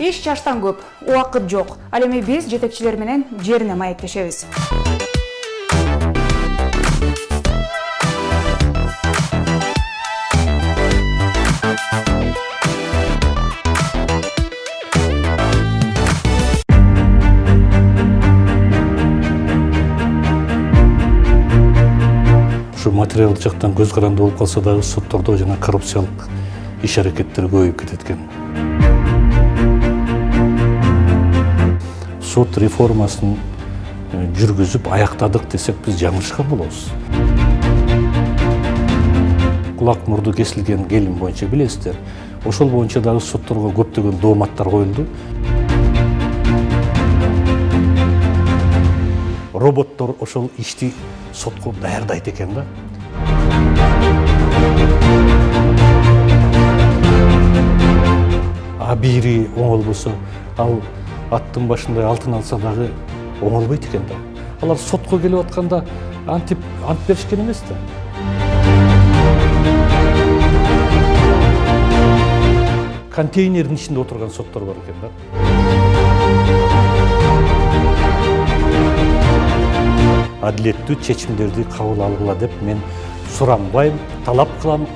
Иш чаштан көп, убакыт жок. Ал эми биз жетекчилер менен жерине маектешебиз. Ушу материалдык жактан көз каранды болуп калса дагы соттордо жана коррупциялык иш-аракеттер көбөйүп кетет экен. Сот реформасын жүргүзүп аяктадык десек биз жаңылышкан болобуз. Кулак мурду кесилген келин боюнча билесиздер. Ошол боюнча дагы сотторго көптөгөн дооматтар коюлду. Роботтор ошол ишти сотко даярдайт экен да. Бири оңолбосо, ал аттын башында алтын алса дагы оңолбойт экен да. Алар сотко келип атканда ант беришкен эмес да. Контейнердин ичинде отурган соттор бар экен да. Адилеттүү чечимдерди кабыл алгыла деп мен суранбайм, талап кылам.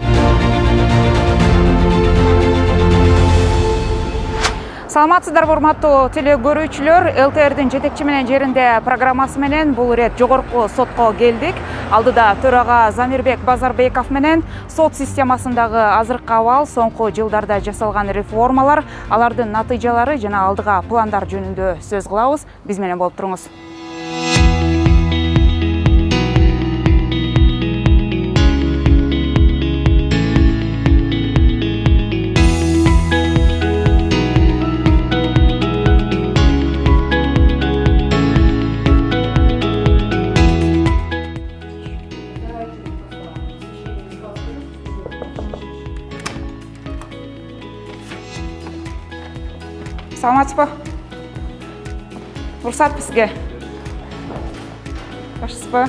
Саламатсыздар урматтуу телекөрүүчүлөр, ЛТРдин жетекчи менен жеринде программасы менен бул ирет жогорку сотко келдик. Алдыда төрага Замирбек Базарбеков менен сот системасындагы азыркы абал, соңку жылдарда жасалган реформалар, алардын натыйжалары жана алдыга пландар жөнүндө сөз кылабыз. Биз менен болуп туруңуз. Саламатсызбы? Уруксат бизге. Башсызбы?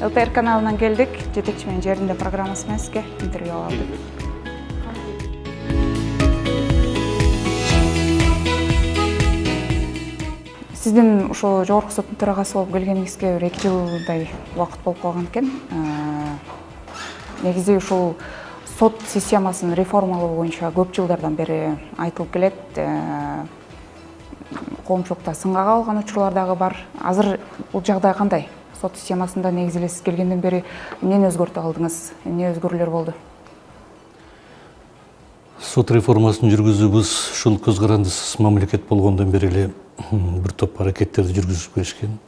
ЛТР каналынан келдик. Жетекчи менен жеринде программасы менен сизге интервью алдык. Сиздин ошо жогорку соттун төрагасы болуп келгениңизге 2 жылдай убакыт болуп калган экен. Негизи ушул сот системасын реформалоо боюнча көп жылдардан бери айтылып келет. Коомчулукта сынга кабылган учурлар дагы бар. Азыр бул жагдай кандай? Сот системасында негизи эле сиз келгенден бери эмнени өзгөртүп алдыңыз? Эмне өзгөрүүлөр болду? Сот реформасын жүргүзүүбүз ушул көз карандысыз мамлекет болгондон бери эле бир топ аракеттерди жүргүзүп келишкен.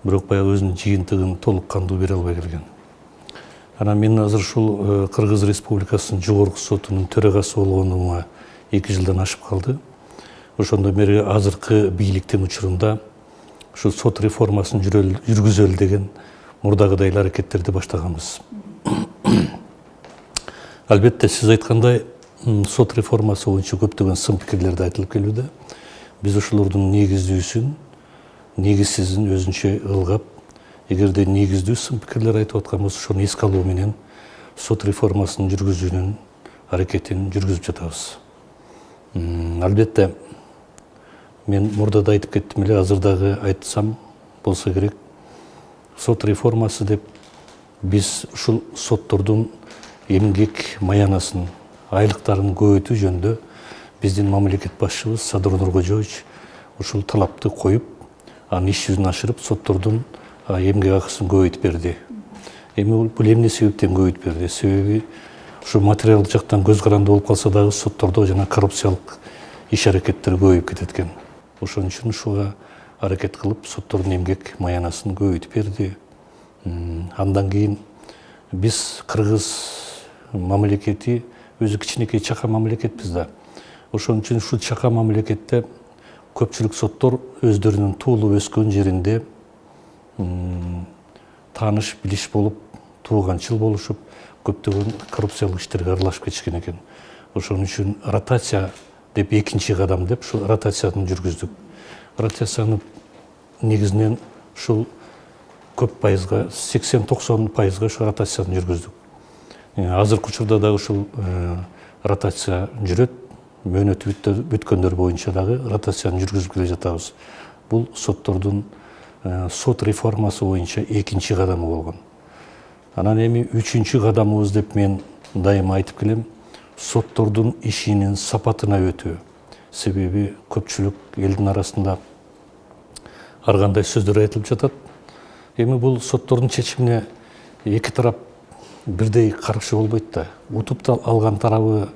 Бирок баягы өзүнүн жыйынтыгын толук кандуу бере албай келген. Анан мен азыр ушул Кыргыз Республикасынын жогорку сотунун төрагасы болгонума 2 жылдан ашып калды. Ошондон бери азыркы бийликтин учурунда ушул сот реформасын жүргүзөлү деген мурдагыдай эле аракеттерди баштаганбыз. Албетте сиз айткандай сот реформасы боюнча көптөгөн сын пикирлерди айтылып келүүдө. Биз ушулордун негиздүүсүн, негизсизин өзүнчө ылгап, эгерде негиздүү сын пикирлер айтып аткан болсо, ошону эске алуу менен сот реформасын жүргүзүүнүн аракетин жүргүзүп жатабыз. Албетте мен мурда да айтып кеттим эле, азыр дагы айтсам болсо керек. Сот реформасы деп биз ушул соттордун эмгек маянасын, айлыктарын көбөйтүү жөнүндө биздин мамлекет башчыбыз Садыр Нуркожоевич ушул талапты коюп, анын иш жүзүн ашырып, соттордун эмгек акысын көбөйтүп берди. Эми бул эмне себептен көбөйтүп берди? Себеби ушу материалдык жактан көз каранды болуп калса дагы соттордо жана коррупциялык иш-аракеттер көбөйүп кетет экен. Ошон үчүн ушуга аракет кылып, соттордун эмгек маянасын көбөйтүп берди. Андан кийин биз Кыргыз мамлекети өзү кичинекей чака мамлекетпиз да. Ошон үчүн ушул чака мамлекетте көпчүлүк соттор өздөрүнүн туулуп өскөн жеринде тааныш билиш болуп, тууганчыл болушуп, көптөгөн коррупциялык иштерге аралашып кетишкен экен. Ошон үчүн ротация деп экинчи кадам деп ушул ротацияны жүргүздүк. Ротацияны негизинен ушул көп пайызга, 80-90% ушул ротацияны жүргүздүк. Азыркы учурда дагы ушул ротация жүрөт. мөөнөтү бүткөндөр боюнча дагы ротацияны жүргүзүп келе жатабыз. Бул соттордун сот реформасы боюнча экинчи кадамы болгон. Анан эми үчүнчү кадамыбыз деп мен дайыма айтып келем, соттордун ишинин сапатына өтүү. Себеби көпчүлүк элдин арасында ар кандай сөздөр айтылып жатат. Эми бул соттордун чечимине эки тарап бирдей каршы болбойт да. Утуп алган тарабы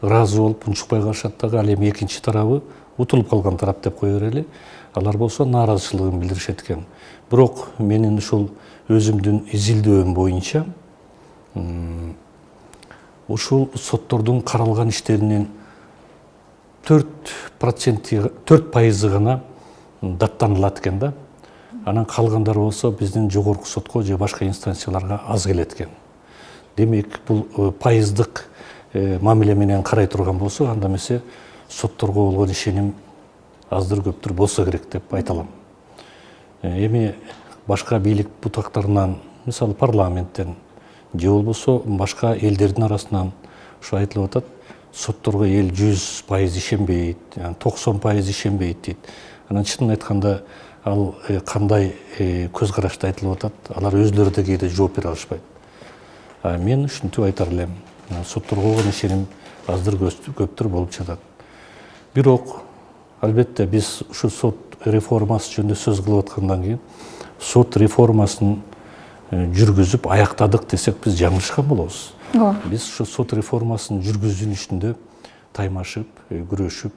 ыраазы болуп унчукпай калышат дагы, ал эми экинчи тарабы утулуп калган тарап деп кое берели. Алар болсо нааразычылыгын билдиришет экен. Бирок менин ушул өзүмдүн изилдөөм боюнча ушул соттордун каралган иштеринин 4% гана даттанылат экен да. Анан калгандары болсо биздин жогорку сотко же башка инстанцияларга аз келет экен. Демек, бул пайыздык мамиле менен карай турган болсо, анда эмесе сотторго болгон ишеним аздыр көптүр болсо керек деп айта алам. Эми башка бийлик бутактарынан, мисалы парламенттен же болбосо башка элдердин арасынан ушу айтылып атат, сотторго эл 100% ишенбейт, 90% ишенбейт дейт. Анан чынын айтканда ал кандай көз карашта айтылып атат, алар өзлөрү да кээде жооп бере алышпайт. Мен ушинтип айтар элем, сотторго болгон ишеним аздыр көптүр болуп жатат. Бирок албетте биз ушу сот реформасы жөнүндө сөз кылып аткандан кийин сот реформасын жүргүзүп аяктадык десек биз жаңылышкан болобуз. Биз ушу сот реформасын жүргүзүүнүн үстүндө таймашып, күрөшүп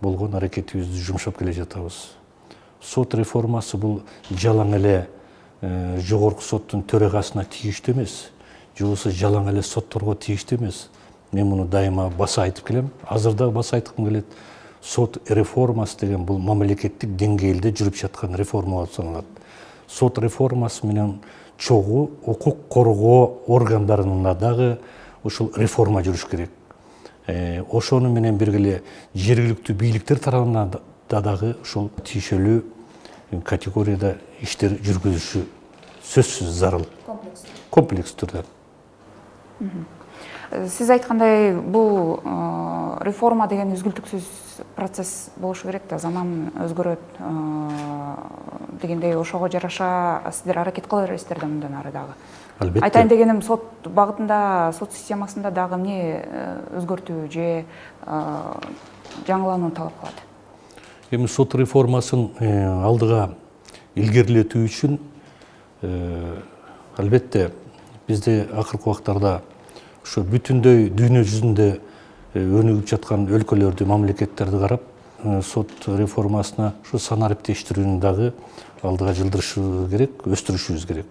болгон аракетибизди жумшап келе жатабыз. Сот реформасы бул жалаң эле жогорку соттун төрагасына тийиштүү эмес, же болбосо жалаң эле сотторго тийиштүү эмес. Мен муну дайыма баса айтып келем, азыр дагы баса айткым келет. Сот реформасы деген бул мамлекеттик деңгээлде жүрүп жаткан реформа болуп саналат. Сот реформасы менен чогуу укук коргоо органдарында дагы ушул реформа жүрүш керек. Ошону менен бирге жергиликтүү бийликтер тарабынан дагы ушул тиешелүү категорияда иштер жүргүзүшү сөзсүз зарыл. Комплекс түрдө. Сиз айткандай бул реформа деген үзгүлтүксүз процесс болушу керек да, заман өзгөрөт дегендей, ошого жараша сиздер аракет кыла бересиздер да мындан ары дагы. Албетте. Айтайын дегеним, сот багытында, сот системасында дагы эмне өзгөртүү же жаңылануу талап кылат? Эми сот реформасын алдыга илгерилетүү үчүн албетте бизде акыркы убактарда ушу бүтүндөй дүйнө жүзүндө өнүгүп жаткан өлкөлөрдү, мамлекеттерди карап, сот реформасына ушу санариптештирүүнү дагы алдыга жылдырышыбыз керек, өстүрүшүбүз керек,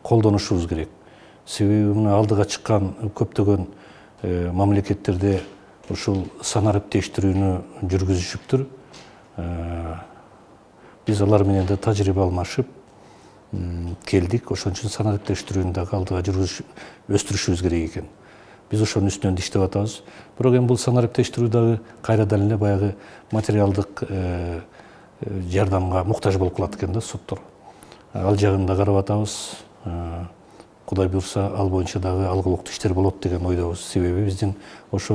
колдонушубуз керек. Себеби мына алдыга чыккан көптөгөн мамлекеттерде ушул санариптештирүүнү жүргүзүшүптүр. Биз алар менен да тажрыйба алмашып келдик. Ошон үчүн санариптештирүүнү дагы алдыга өстүрүшүбүз керек экен. Биз ошонун үстүнөн иштеп атабыз. Бирок эми бул санариптештирүү дагы кайрадан эле баягы материалдык жардамга муктаж болуп калат экен да соттор. Ал жагын да карап атабыз. Кудай буйрса, ал боюнча дагы алгылыктуу иштер болот деген ойдобуз. Себеби биздин ошо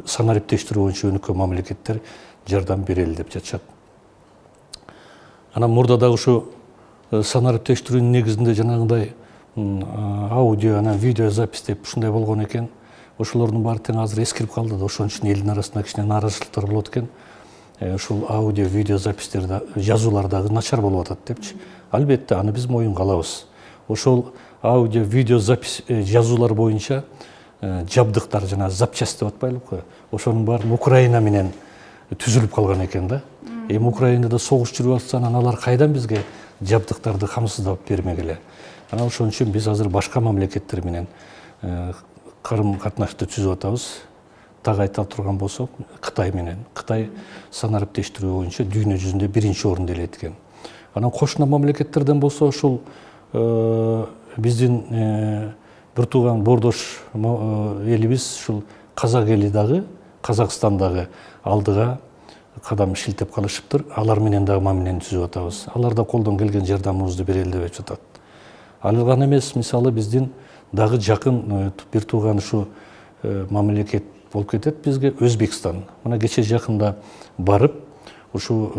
санариптештирүү боюнча өнүккөн мамлекеттер жардам берели деп жатышат. Анан мурда дагы ушу санариптештирүүнүн негизинде жанагындай аудио, анан видео запись деп ушундай болгон экен. Ошолордун баары тең азыр эскирип калды да, ошон үчүн элдин арасында кичине нааразычылыктар болот экен. Ушул аудио, видео запистер жазуулар дагы начар болуп атат депчи. Албетте, аны биз моюнга алабыз. Ошол аудио, видео запись жазуулар боюнча жабдыктар, жана запчасть деп атпайлыкпы, ошонун баары Украина менен түзүлүп калган экен да. Эми Украинада согуш жүрүп атса, анан алар кайдан бизге жабдыктарды камсыздап бермегиле. Анан ошон үчүн биз азыр башка мамлекеттер менен карым катнашты түзүп атабыз. Так айта турган болсок, Кытай менен. Кытай санариптештирүү боюнча дүйнө жүзүндө биринчи орунду ээлейт экен. Анан кошуна мамлекеттерден болсо, ушул биздин бир тууган боордош элибиз, ушул казак эли дагы, Казакстан дагы алдыга кадам шилтеп калышыптыр. Алар менен дагы мамилени түзүп атабыз. Алар да колдон келген жардамыбызды берели деп жатат. Ал гана эмес, мисалы биздин дагы жакын бир тууган ушу мамлекет болуп кетет бизге Өзбекстан. Мына кече жакында барып, ушу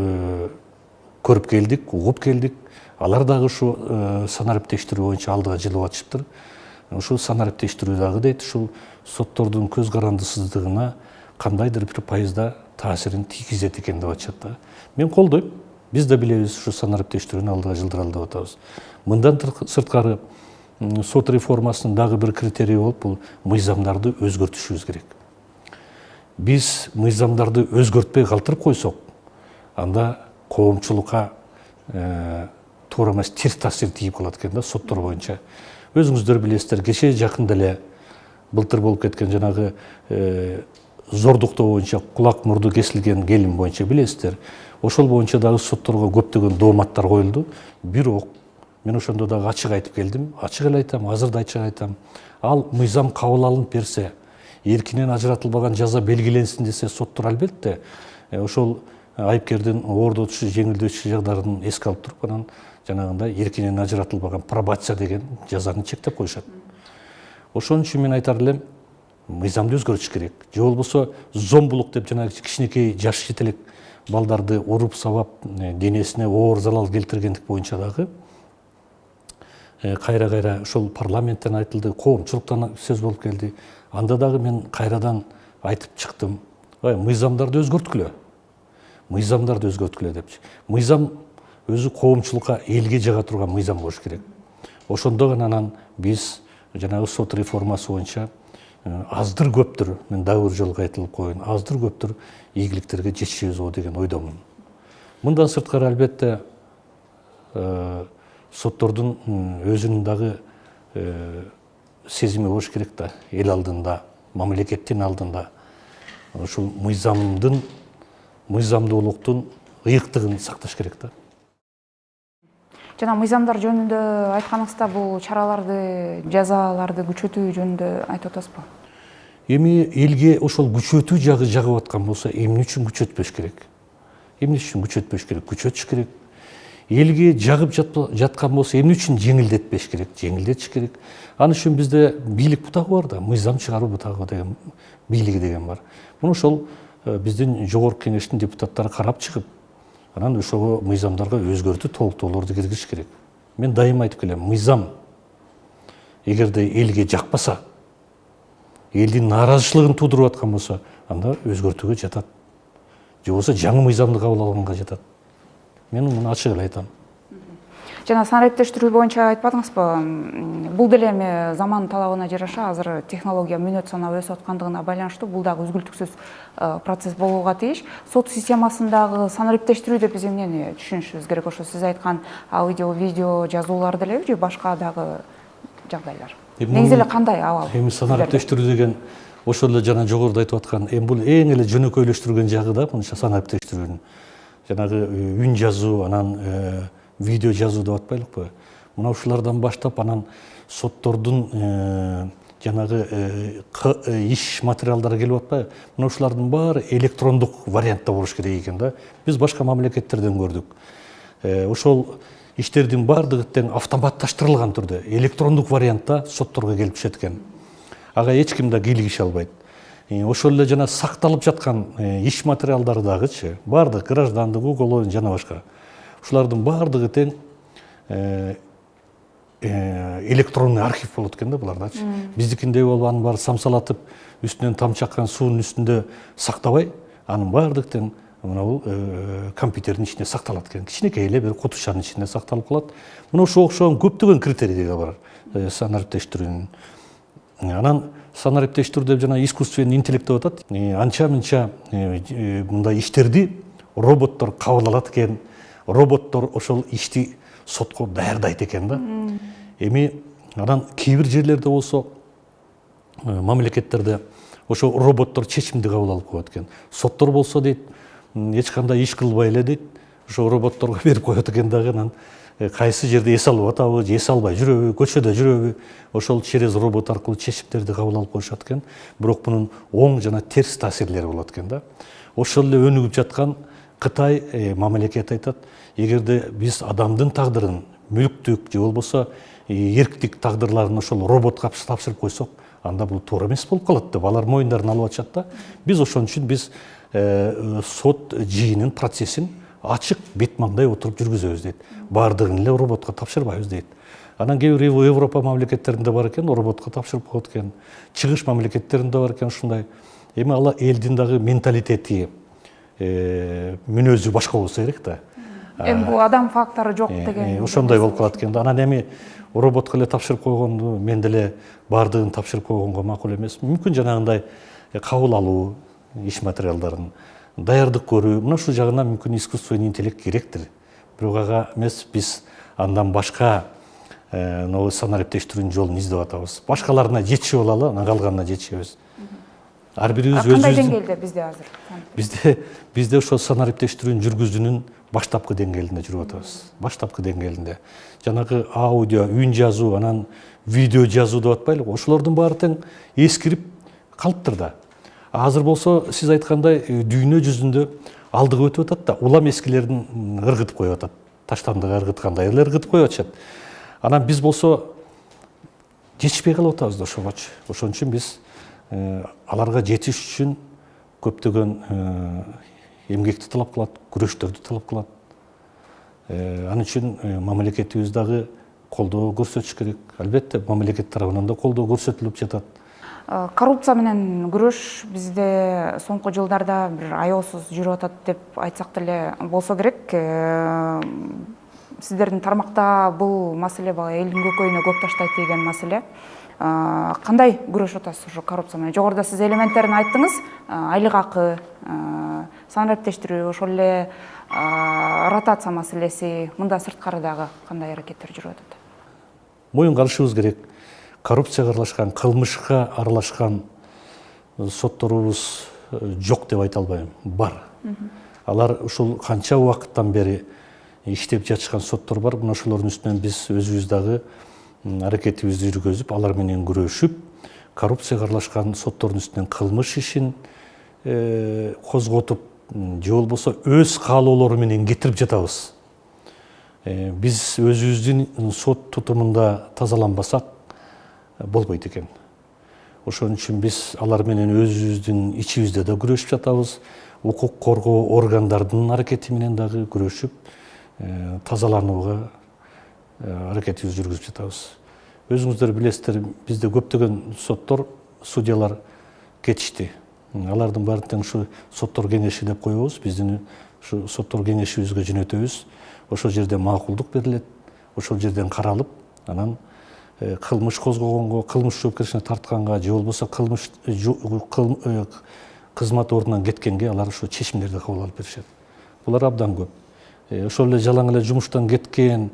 көрүп келдик, угуп келдик. Алар дагы ушу санариптештирүү боюнча алдыга жылып атышыптыр. Ушул санариптештирүү дагы дейт, ушул соттордун көз карандысыздыгына кандайдыр бир пайызда таасирин тийгизет экен деп атышат да. Мен колдойм. Биз да билебиз, ушу санариптештирүүнү алдыга жылдыралы деп атабыз. Мындан сырткары сот реформасынын дагы бир критерийи болуп, бул мыйзамдарды өзгөртүшүбүз керек. Биз мыйзамдарды өзгөртпөй калтырып койсок, анда коомчулукка туура эмес терс таасир тийип калат экен да соттор боюнча. Өзүңүздөр билесиздер, кече жакында эле былтыр болуп кеткен жанагы зордуктоо боюнча кулак мурду кесилген келин боюнча билесиздер. Ошол боюнча дагы сотторго көптөгөн дооматтар коюлду. Бирок мен ошондо дагы ачык айтып келдим, ачык эле айтам, азыр да ачык айтам. Ал мыйзам кабыл алынып берсе, эркинен ажыратылбаган жаза белгиленсин десе, соттор албетте ошол айыпкердин оордотушу, жеңилдетиши жагдарын эске алып туруп, анан жанагындай эркинен ажыратылбаган пробация деген жазаны чектеп коюшат. Ошон үчүн мен айтар элем, мыйзамды өзгөртүш керек. Же болбосо зомбулук деп жанагы кичинекей жаш жетелек балдарды уруп сабап, денесине оор залал келтиргендик боюнча дагы кайра-кайра ошол парламенттен айтылды, коомчулуктан сөз болуп келди. Анда дагы мен кайрадан айтып чыктым. Мыйзамдарды өзгөрткүлө. Мыйзамдарды өзгөрткүлө депчи. Мыйзам өзү коомчулукка, элге жага турган мыйзам болуш керек. Ошондо гана анан биз жанагы сот реформасы боюнча аздыр көптүр, мен дагы бир жолу айтылып коеюн, аздыр көптүр ийгиликтерге жетишебиз го деген ойдомун. Мындан сырткары албетте соттордун өзүнүн дагы сезими болуш керек да, эл алдында, мамлекеттин алдында. Ушул мыйзамдуулуктун ыйыктыгын сакташ керек да. Жана мыйзамдар жөнүндө айтканыңызда бул чараларды, жазаларды күчөтүү жөнүндө айтып атасызбы? Эми элге ошол күчөтүү жагы жагып аткан болсо, эмне үчүн күчөтпөш керек? Эмне үчүн күчөтпөш керек? Күчөтүш керек. Элге жагып жаткан болсо, эмне үчүн жеңилдетпеш керек? Жеңилдетиш керек. Ал үчүн бизде бийлик бутагы бар да, мыйзам чыгаруу бутагы деген, бийлиги деген бар. Муну ошол биздин жогорку кеңештин депутаттары карап чыгып, анан ошого мыйзамдарга өзгөртүү, толуктоолорду киргизиш керек. Мен дайыма айтып келем, мыйзам эгерде элге жакпаса, элдин нааразычылыгын туудуруп аткан болсо, анда өзгөртүүгө жатат. Же болбосо жаңы мыйзамды кабыл алганга жатат. Мен муну ачык эле айтам. Жана санариптештирүү боюнча айтпадыңызбы? Бул деле эми заман талабына жараша азыр технология мүнөт санап өсүп аткандыгына байланыштуу бул дагы үзгүлтүксүз процесс болууга тийиш. Сот системасындагы санариптештирүү деп биз эмнени түшүнүшүбүз керек? Ошо сиз айткан аудио, видео жазуулар делеби же башка дагы жагдайлар? Негизи эле кандай абал? Эми санариптештирүү деген ошол эле жана жогоруда айтып аткан, эми бул эң эле жөнөкөйлөштүргөн жагы да мынча санариптештирүүнүн. Жанагы үн жазуу, анан видео жазуу деп атпайлыкпы? Мына ушулардан баштап анан соттордун жанагы иш материалдары келип атпайбы? Мына ушулардын баары электрондук вариантта болуш керек экен да. Биз башка мамлекеттерден көрдүк. Ошол иштердин баардыгы тең автоматташтырылган түрдө электрондук вариантта сотторго келип түшөт экен. Ага эч ким да кийлигише албайт. Ошол эле жана сакталып жаткан иш материалдары дагычы, баардык граждандык, уголовный жана башка. Ушулардын баардыгы тең электронный архив болот экен да булардачы. Биздикиндей болуп анын баары самсалатып, үстүнөн тамчы аккан суунун үстүндө сактабай, анын баардыгы тең мына бул компьютердин ичинде сакталат экен. Кичинекей эле бир кутушчанын ичинде сакталып калат. Мына ошого окшогон көптөгөн критерийлер бар санариптештирүүнүн. Анан санариптештирүү деп жана искусственный интеллект деп атат. Анча-мынча мындай иштерди роботтор кабыл алат экен. Роботтор ошол ишти сотко даярдайт экен да. Эми анан кээ бир жерлерде болсо мамлекеттерде ошо роботтор чечимди кабыл алып коет экен. Соттор болсо дейт, эч кандай иш кылбай эле дейт, ошо роботторго берип коет экен дагы, анан кайсы жерде эс алып атабы, же эс албай жүрөбү, көчөдө жүрөбү, ошол через робот аркылуу чечимдерди кабыл алып коюшат экен. Бирок мунун оң жана терс таасирлери болот экен да. Ошол эле өнүгүп жаткан Кытай мамлекети айтат, эгерде биз адамдын тагдырын мүлктүк же болбосо эрктик тагдырларын ошол роботко тапшырып койсок, анда бул туура эмес болуп калат деп алар моюндарына алып атышат да. Биз ошон үчүн биз сот жыйынын процессин ачык бет маңдай отуруп жүргүзөбүз дейт. Бардыгын эле роботко тапшырбайбыз дейт. Анан кээ бир Европа мамлекеттеринде бар экен, роботко тапшырып коет экен. Чыгыш мамлекеттеринде бар экен ушундай. Эми ала элдин дагы менталитети, мүнөзү башка болсо керек да. Эми бул адам фактору жок деген. Ошондой болуп калат экен да. Анан эми роботко эле тапшырып койгонду мен деле бардыгын тапшырып койгонго макул эмес. Мүмкүн жанагындай кабыл алуу иш материалдарын даярдык көрүү, мына ушул жагынан мүмкүн искусственный интеллект керектир. Бирок ага эмес, биз андан башка санариптештирүүнүн жолун издеп атабыз. Башкаларына жетишип алалы, анан калганына жетишебиз. Ар бирибиз өзүбүздүн кандай деңгээлде бизде азыр? Бизде ошол санариптештирүүнүн жүргүзүүнүн баштапкы деңгээлинде жүрүп атабыз. Баштапкы деңгээлинде. Жанагы аудио, үн жазуу, анан видео жазуу деп атпайлыбы? Ошолордун баары тең эскирип калыптыр да. Азыр болсо сиз айткандай дүйнө жүзүндө алдыга өтүп атат да, улам эскилерин ыргытып коюп атат. Таштандыга ыргыткандай эле ыргытып коюп атышат. Анан биз болсо жетишпей калып атабыз да ошогочу. Ошон үчүн биз аларга жетиш үчүн көптөгөн эмгекти талап кылат, күрөштөрдү талап кылат. Анын үчүн мамлекетибиз дагы колдоо көрсөтүш керек. Албетте, мамлекет тарабынан да колдоо көрсөтүлүп жатат. Коррупция менен күрөш бизде соңку жылдарда бир аеосуз жүрүп атат деп айтсак деле болсо керек. Сиздердин тармакта бул маселе элдин көкөйүнө көп таштайт деген маселе. Кандай күрөшүп атасыз ушу коррупция менен? Жогоруда сиз элементтерин айттыңыз. Айлык акы, санариптештирүү, ошол эле ротация маселеси, мында сырткары дагы кандай аракеттер жүрүп атат? Моюнга алышыбыз керек. Коррупцияга аралашкан, кылмышка аралашкан сотторубуз жок деп айта албайм. Бар. Алар ушул канча убакыттан бери иштеп жатышкан соттор бар. Мына ошолордун үстүнөн биз өзүбүз дагы аракетибизди жүргүзүп, алар менен күрөшүп, коррупцияга аралашкан соттордун үстүнөн кылмыш ишин козготуп, же болбосо өз каалоолору менен кетирип жатабыз. Биз өзүбүздүн сот тутумунда тазаланбасак болбойт экен. Ошон үчүн биз алар менен өзүбүздүн ичибизде да күрөшүп жатабыз. Укук коргоо органдардын аракети менен дагы күрөшүп, тазаланууга аракетибизди жүргүзүп жатабыз. Өзүңүздөр билесиздер, бизде көптөгөн соттор, судьялар кетишти. Алардын баары тең ушу соттор кеңеши деп коебуз. Биздин ушу соттор кеңешибизге жөнөтөбүз. Ошол жерде макулдук берилет, ошол жерден каралып, анан кылмыш козгогонго, кылмыш жоопкерчиликке тартканга, же болбосо кылмыш кызмат ордунан кеткенге алар ошо чечимдерди кабыл алып беришет. Булар абдан көп. Ошол эле жалаң эле жумуштан кеткен,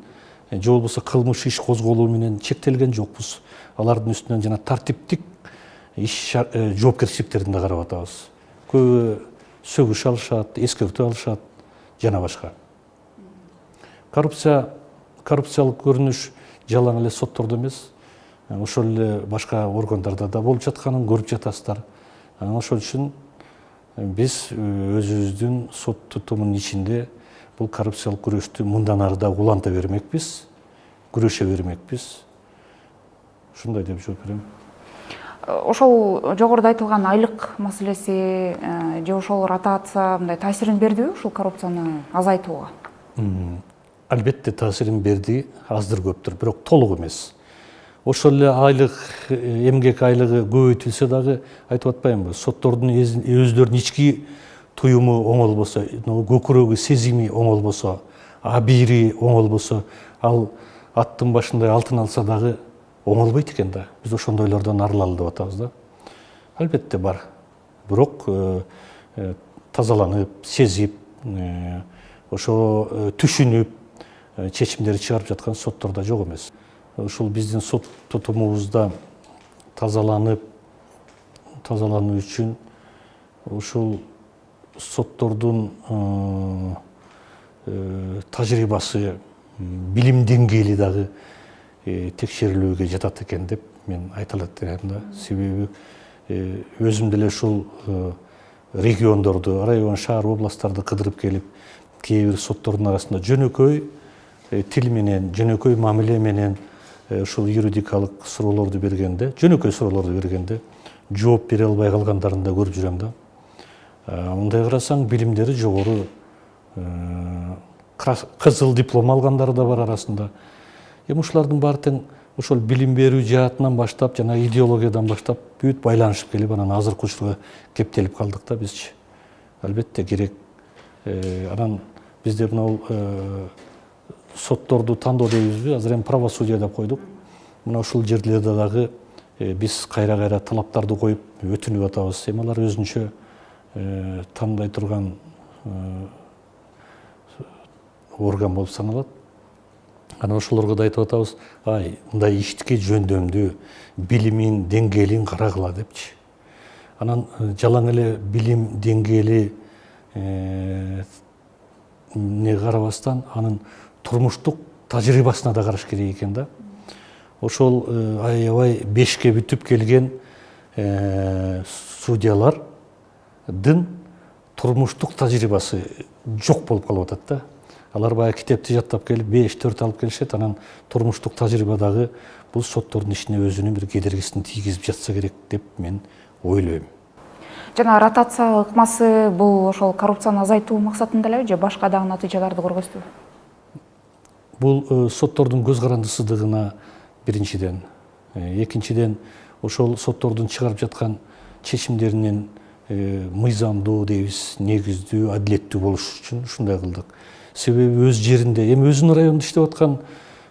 же болбосо кылмыш иш козголуу менен чектелген жокпуз. Алардын үстүнөн жана тартиптик иш жоопкерчиликтерин да карап атабыз. Көбү сөгүш алышат, эскертүү алышат, жана башка. Коррупциялык көрүнүш жалаң эле соттордо эмес, ошол эле башка органдарда да болуп жатканын көрүп жатасыздар. Ошол үчүн биз өзүбүздүн сот тутумунун ичинде бул коррупциялык күрөштү мындан ары да уланта бермекпиз, күрөшө бермекпиз. Ушундай деп жооп берем. Ошол жогоруда айтылган айлык маселеси же ошол ротация мындай таасирин бердиби ушул коррупцияны азайтууга? Албетте таасирин берди, аздыр көптүр, бирок толук эмес. Ошол эле айлык, эмгек айлыгы көбөйтүлсө дагы айтып атпаймынбы? Соттордун өздөрүнүн ички туюму оңолбосо, көкүрөгү сезими оңолбосо, абийири оңолбосо, ал аттын башындай алтын алса дагы оңолбойт экен да. Биз ошондойлордон арылалы деп атабыз да. Албетте бар. Бирок тазаланып, сезип, ошо түшүнүп, чечимдерди чыгарып жаткан соттор да жок эмес. Ушул биздин сот тутумубузда тазалануу үчүн ушул соттордун тажрыйбасы, билим деңгээли дагы текшерилүүгө жатат экен деп мен айта алат элем да. Себеби өзүм деле ушул региондорду, район, шаар, областтарды кыдырып келип, кээ бир соттордун арасында жөнөкөй тил менен, жөнөкөй мамиле менен ушул юридикалык суроолорду бергенде, жөнөкөй суроолорду бергенде жооп бере албай калгандарын да көрүп жүрөм да. Мындай карасаң, билимдери жогору, кызыл диплом алгандары да бар арасында. Эми ушулардын баары тең ошол билим берүү жаатынан баштап, жана идеологиядан баштап бүт байланышып келип, анан азыркы учурга кептелип калдык да бизчи. Албетте керек. Анан бизде мына сотторду тандоо дейбизби, азыр эми правосудие деп койдук. Мына ушул жерлерде дагы биз кайра талаптарды коюп өтүнүп атабыз. Эми алар өзүнчө тандай турган орган болуп саналат. Анан ошолорго да айтып атабыз, мындай иштики жөндөмдүү, билимин деңгээлин карагыла депчи. Анан жалаң эле билим деңгээли не карабастан, анын турмуштук тажрыйбасына да караш керек экен да. Ошол аябай бешке бүтүп келген судьялардын турмуштук тажрыйбасы жок болуп калып атат да. Алар баягы китепти жаттап келип 5-4 алып келишет, анан турмуштук тажрыйбадагы бул соттордун ишине өзүнүн бир кедергисин тийгизип жатса керек деп мен ойлойм. Жана ротация ыкмасы бул ошол коррупцияны азайтуу максатында элеби же башка дагы натыйжаларды көргөзтүбү? Бул соттордун көз карандысыздыгына биринчиден, экинчиден ошол соттордун чыгарып жаткан чечимдеринин мыйзамдуу дейбиз, негиздүү, адилеттүү болуш үчүн ушундай кылдык. Себеби өз жеринде, эми өзүнүн районунда иштеп аткан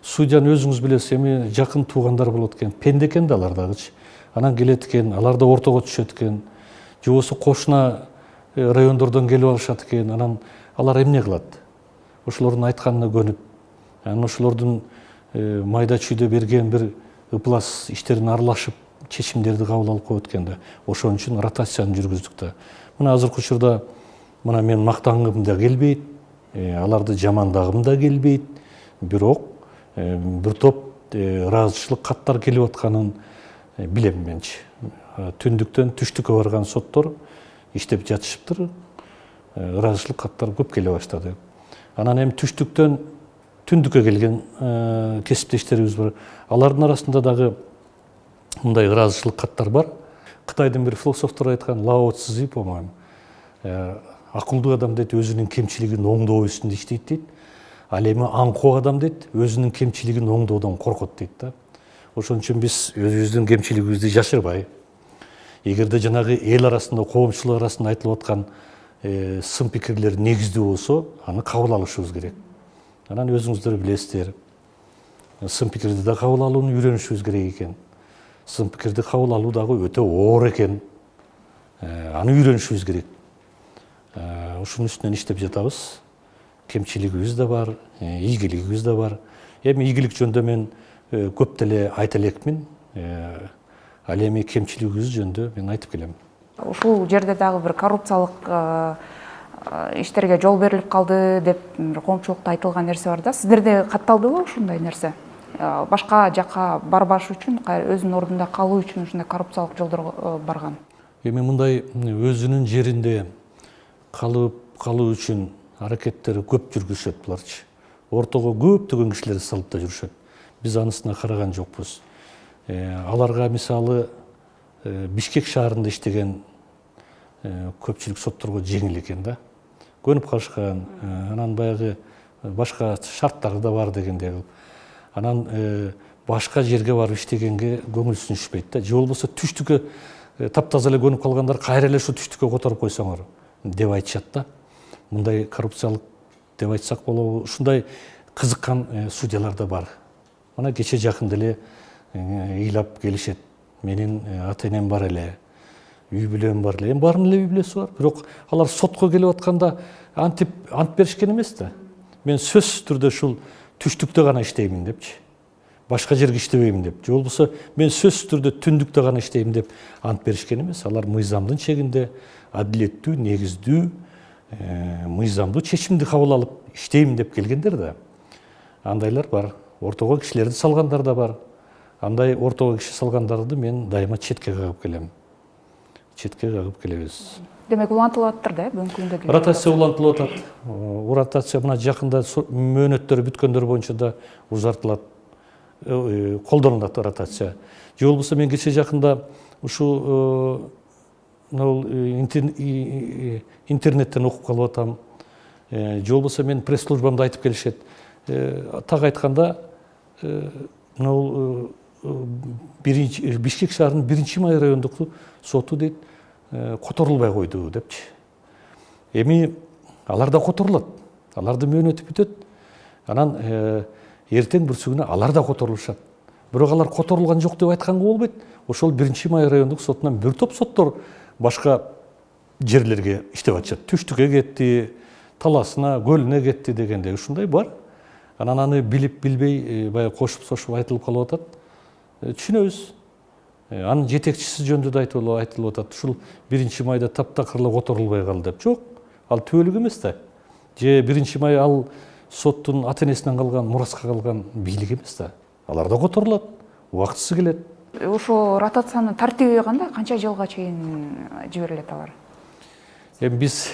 судьяны өзүңүз билесиз, эми жакын туугандар болот экен, пенде экен да алар дагычы. Анан келет экен, алар да ортого түшөт экен. Же болбосо кошуна райондордон келип алышат экен, анан алар эмне кылат? Ошолордун айтканына көнүп, анан ошолордун майда чүйдө берген бир ыплас иштерин аралашып, чечимдерди кабыл алып коет экен да. Ошон үчүн ротацияны жүргүздүк да. Мына азыркы учурда мына мен мактангым да келбейт, аларды жамандагым да келбейт, бирок бир топ ыраазычылык каттар келип атканын билем менчи. Түндүктөн түштүккө барган соттор иштеп жатышыптыр, ыраазычылык каттар көп келе баштады. Анан эми түштүктөн түндүккө келген кесиптештерибиз бар. Алардын арасында дагы мындай ыраазычылык каттар бар. Кытайдын бир философтор айткан, Лао Цзи, по-моему, акылдуу адам дейт, өзүнүн кемчилигин оңдоо үстүндө иштейт дейт. Ал эми аңкоо адам дейт, өзүнүн кемчилигин оңдоодон коркот дейт да. Ошон үчүн биз өзүбүздүн кемчилигибизди жашырбай, эгерде жанагы эл арасында, коомчулук арасында айтылып аткан сын пикирлер негиздүү болсо, аны кабыл алышыбыз керек. Анан өзүңүздөр билесиздер, сын пикирди да кабыл алууну үйрөнүшүбүз керек экен. Сын пикирди кабыл алуу дагы өтө оор экен. Аны үйрөнүшүбүз керек. Ушунун үстүнөн иштеп жатабыз. Кемчилигибиз да бар, ийгилигибиз да бар. Эми ийгилик жөнүндө мен көп деле айта элекмин. Ал эми кемчилигибиз жөнүндө мен айтып келем. Ушул жерде дагы бир коррупциялык иштерге жол берилип калды деп коомчулукта айтылган нерсе бар да. Сиздерде катталдыбы ушундай нерсе? Башка жакка барбаш үчүн, өзүнүн ордунда калуу үчүн ушундай коррупциялык жолдорго барган. Эми мындай өзүнүн жеринде калуу үчүн аракеттери көп жүргүзүшөт буларчы. Ортого көптөгөн кишилерди салып да жүрүшөт. Биз анысына караган жокпуз. Аларга мисалы Бишкек шаарында иштеген көпчүлүк сотторго жеңил экен да. Көнүп калышкан, анан баягы башка шарттары да бар дегендей. Анан башка жерге барып иштегенге көңүлсүн түшпөйт да. Же болбосо түштүккө таптаза эле көнүп калгандар кайра эле ушу түштүккө которуп койсоңор деп айтышат да. Мындай коррупциялык деп айтсак болобу? Ушундай кызыккан судьялар да бар. Мына кече жакында эле ыйлап келишет. Менин ата-энем бар эле, үй бүлөм бар эле. Эми баарынын эле үй бүлөсү бар. Бирок алар сотко келип атканда ант беришкен эмес да. Мен сөзсүз түрдө ушул түштүктө гана иштеймин депчи. Башка жерге иштебеймин деп. Же болбосо мен сөзсүз түрдө түндүктө гана иштеймин деп ант беришкен эмес. Алар мыйзамдын чегинде адилеттүү, негиздүү, мыйзамдуу чечимди кабыл алып иштеймин деп келгендер да. Андайлар бар. Ортого кишилерди салгандар да бар. Андай ортого киши салгандарды мен дайыма четке кагып келем. Четке кагып келебиз. Демек улантылып атыптыр да бүгүнкү күндө. Ротация улантылып атат. Ротация мына жакында мөөнөттөрү бүткөндөр боюнча да узартылат. Колдонулат ротация. Же болбосо мен кече жакында ушу интернеттен окуп калып атам. Же болбосо мен пресс-службамда айтып келишет. Так айтканда Бишкек шаарынын 1-Май райондук соту дейт которулбай койду депчи. Эми алар да которулат. Алардын мөөнөтү бүтөт. Анан эртең бүрсүгүнө алар да которулушат. Бирок алар которулган жок деп айтканга болбойт. Ошол 1-Май райондук сотунан бир топ соттор башка жерлерге иштеп атышат. Түштүккө кетти, Таласына, Көлүнө кетти дегендей ушундай бар. Анан аны билип билбей баягы кошуп айтылып калып атат. Түшүнөбүз. Анын жетекчиси жөнүндө да айтылып атат. Ушул 1-Майда таптакырла которулбай калды деп. Жок, ал түбөлүк эмес да. Же 1-Май ал соттун ата-энесинен калган, мураска калган бийлик эмес да. Алар да которулат, убактысы келет. Ошо ротациянын тартиби кандай? Канча жылга чейин жиберилет алар? Эми биз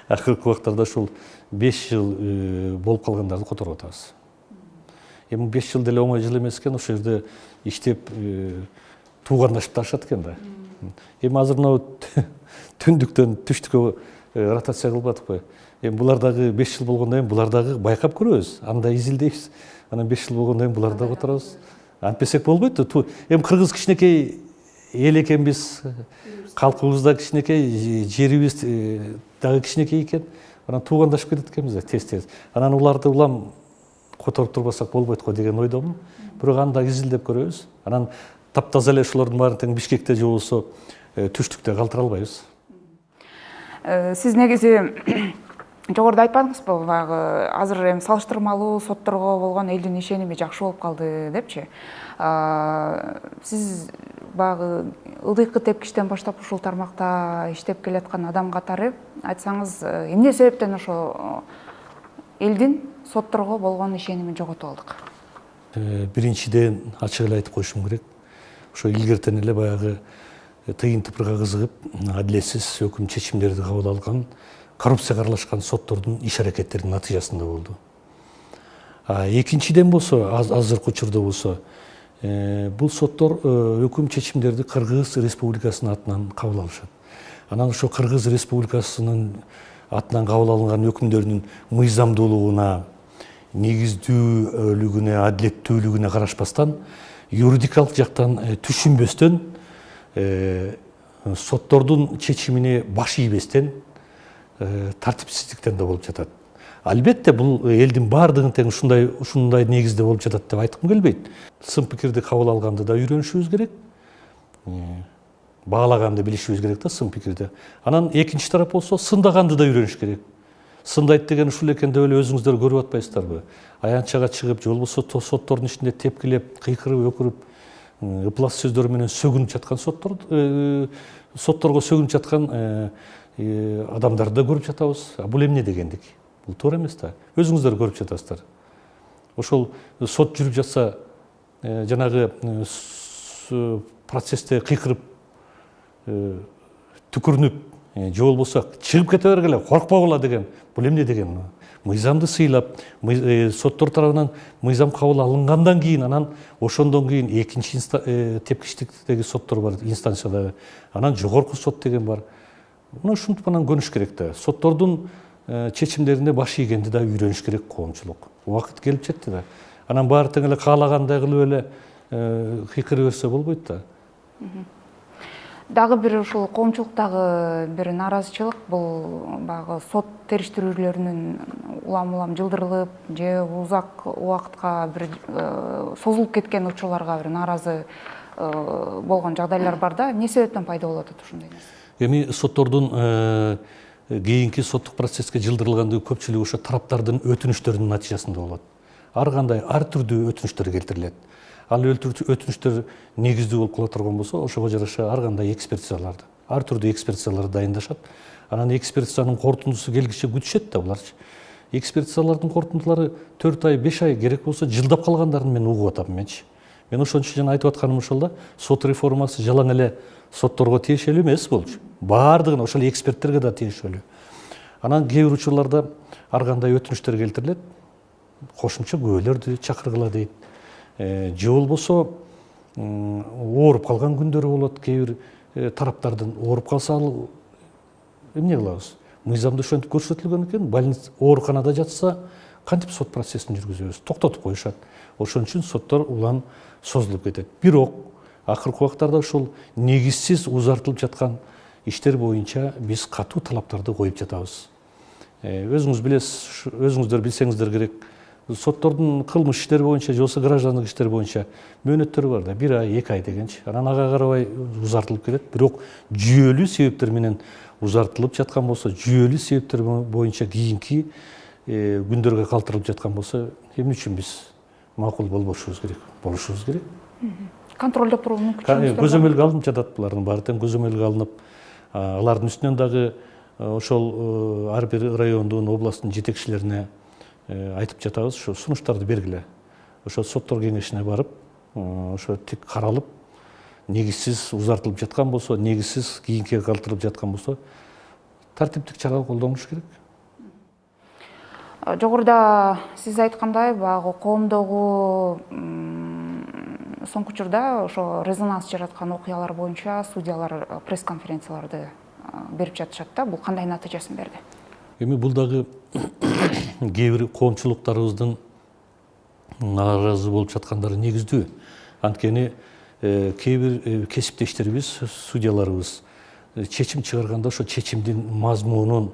акыркы убактарда ушул 5 жыл болуп калгандарды которуп атабыз. Эми 5 жыл деле оңой жыл эмес экен, ошол жерде иштеп туугандашып ташат экен да. Эми азыр мына түндүктөн түштүккө ротация кылып атпайбы? Эми булар дагы 5 жыл болгондон кийин булар дагы байкап көрөбүз, анда изилдейбиз. Анан 5 жыл болгондон кийин буларды дагы которобуз. Антпесек болбойт да. Эми кыргыз кичинекей эл экенбиз, калкыбыз да кичинекей, жерибиз дагы кичинекей экен. Анан туугандашып кетет экенбиз да тез-тез. Анан уларды улам которуп турбасак болбойт го деген ойдомун. Бирок аны да изилдеп көрөбүз. Анан таптаза эле ошолордун баарын тең Бишкекте же болбосо түштүктө калтыра албайбыз. Сиз негизи жогоруда айтпадыңызбы, баягы азыр эми салыштырмалуу сотторго болгон элдин ишеними жакшы болуп калды депчи. Сиз баягы ылдыйкы тепкичтен баштап ушул тармакта иштеп келаткан адам катары айтсаңыз, эмне себептен ошо элдин сотторго болгон ишенимин жоготуп алдык? Биринчиден ачык эле айтып коюшум керек. Ошо илгертен эле баягы тыйын тыпырга кызыгып, адилетсиз өкүм чечимдерди кабыл алган, коррупцияга аралашкан соттордун иш аракеттеринин натыйжасында болду. Экинчиден болсо, азыркы учурда болсо, бул соттор өкүм чечимдерди Кыргыз Республикасынын атынан кабыл алышат. Анан ошо Кыргыз Республикасынын атынан кабыл алынган өкүмдөрдүн мыйзамдуулугуна, негиздүүлүгүнө, адилеттүүлүгүнө карашпастан, юридикалык жактан түшүнбөстөн, соттордун чечимине баш ийбестен, тартипсиздиктен да болуп жатат. Албетте бул элдин баардыгын тең ушундай негизде болуп жатат деп айткым келбейт. Сын пикирди кабыл алганды да үйрөнүшүбүз керек. Баалаганды билишибиз керек да сын пикирди. Анан экинчи тарап болсо сындаганды да үйрөнүш керек. Сындайт деген ушул экен деп эле өзүңүздөр көрүп атпайсыздарбы? Аянтчага чыгып, же болбосо соттордун ичинде тепкилеп, кыйкырып, өкүрүп, ыплас сөздөр менен сөгүнүп жаткан сотторго сөгүнүп жаткан адамдарды да көрүп жатабыз. Бул эмне дегендик? Бул туура эмес да. Өзүңүздөр көрүп жатасыздар. Ошол сот жүрүп жатса, жанагы процессте кыйкырып, түкүрүнүп, же болбосо чыгып кете бергиле, коркпогула деген. Бул эмне деген? Мыйзамды сыйлап, соттор тарабынан мыйзам кабыл алынгандан кийин, анан ошондон кийин экинчи тепкичтиктеги соттор бар, инстанциядагы. Анан жогорку сот деген бар. Мына ушинтип анан көнүш керек да. Соттордун чечимдерине баш ийгенди да үйрөнүш керек коомчулук. Убакыт келип жетти да. Анан баары тең эле каалагандай кылып эле кыйкыра берсе болбойт да. Дагы бир ушул коомчулуктагы бир нааразычылык бул баягы сот териштирүүлөрүнүн улам жылдырылып, же узак убакытка бир созулуп кеткен учурларга бир нааразы болгон жагдайлар бар да. Эмне себептен пайда болуп атат ушундай нерсе? Эми соттордун кийинки соттук процесске жылдырылгандыгы көпчүлүгү ошо тараптардын өтүнүштөрүнүн натыйжасында болот. Ар кандай ар түрдүү өтүнүштөр келтирилет. Ал өтүнүштөр негиздүү болуп кала турган болсо, ошого жараша ар кандай экспертизаларды, ар түрдүү экспертизаларды дайындашат. Анан экспертизанын корутундусу келгиче күтүшөт да булар. Экспертизалардын корутундулары 4 ай, 5 ай керек болсо жылдап калгандарын мен угуп атам менчи. Мен ошон үчүн жана айтып атканым ошол да, сот реформасы жалаң эле сотторго тиешелүү эмес болчу. Баардыгына ошол эксперттерге да тиешелүү. Анан кээ бир учурларда ар кандай өтүнүчтөр келтирилет, кошумча күбөлөрдү чакыргыла дейт. Же болбосо ооруп калган күндөрү болот, кээ бир тараптардын ооруп калса ал эмне кылабыз? Мыйзамда ошентип көрсөтүлгөн экен, больница ооруканада жатса кантип сот процессин жүргүзөбүз? Токтотуп коюшат. Ошон үчүн соттор улам созулуп кетет. Бирок акыркы убактарда ошол негизсиз узартылып жаткан иштер боюнча биз катуу талаптарды коюп жатабыз. Өзүңүз билесиз, өзүңүздөр билсеңиздер керек, соттордун кылмыш иштери боюнча же болбосо граждандык иштер боюнча мөөнөттөрү бар да, 1 ай, 2 ай дегенчи. Анан ага карабай узартылып кетет. Бирок жүйөлүү себептер менен узартылып жаткан болсо, жүйөлүү себептер боюнча кийинки күндөргө калтырылып жаткан болсо, эмне үчүн биз макул болбошубуз керек, болушубуз керек. Контролдоп туруу мүмкүнчүлүгү бар. Көзөмөлгө алынып жатат булардын баары тең көзөмөлгө алынып, алардын үстүнөн дагы ошол ар бир райондун, областтын жетекчилерине айтып жатабыз, ошо сунуштарды бергиле. Ошо соттор кеңешине барып, ошо тик каралып, негизсиз узартылып жаткан болсо, негизсиз кийинкиге калтырылып жаткан болсо, тартиптик чара колдонуш керек. Жогоруда сиз айткандай, баягы коомдогу соңку учурда ошо резонанс жараткан окуялар боюнча судьялар пресс-конференцияларды берип жатышат да. Бул кандай натыйжасын берди? Эми бул дагы кээ бир коомчулуктарыбыздын нааразы болуп жаткандары негиздүү. Анткени кээ бир кесиптештерибиз, судьяларыбыз чечим чыгарганда ошо чечимдин мазмунун,